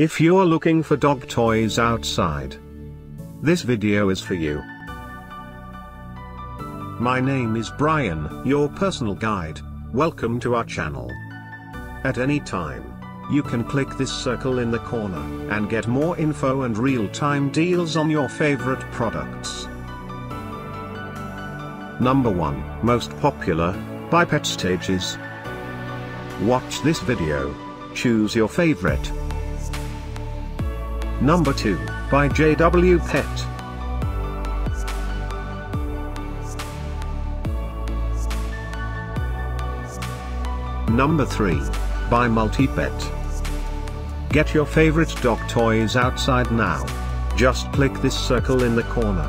If you're looking for dog toys outside, this video is for you. My name is Brian, your personal guide. Welcome to our channel. At any time, you can click this circle in the corner and get more info and real-time deals on your favorite products. Number 1, most popular, by Petstages. Watch this video. Choose your favorite. Number 2, by ZippyPet. Number 3, by Multipet. Get your favorite dog toys outside now. Just click this circle in the corner.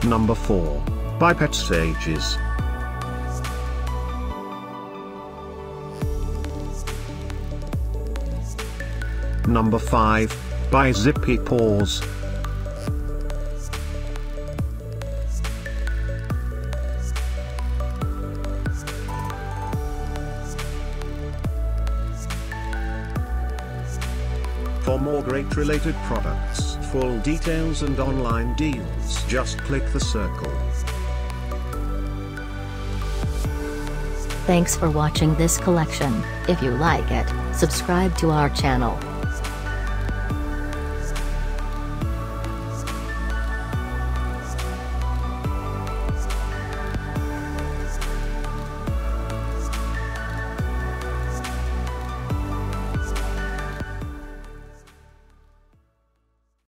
Number 4, by Petstages. Number 5, by ZippyPaws. For more great related products, full details and online deals, just click the circle. Thanks for watching this collection. If you like it, subscribe to our channel.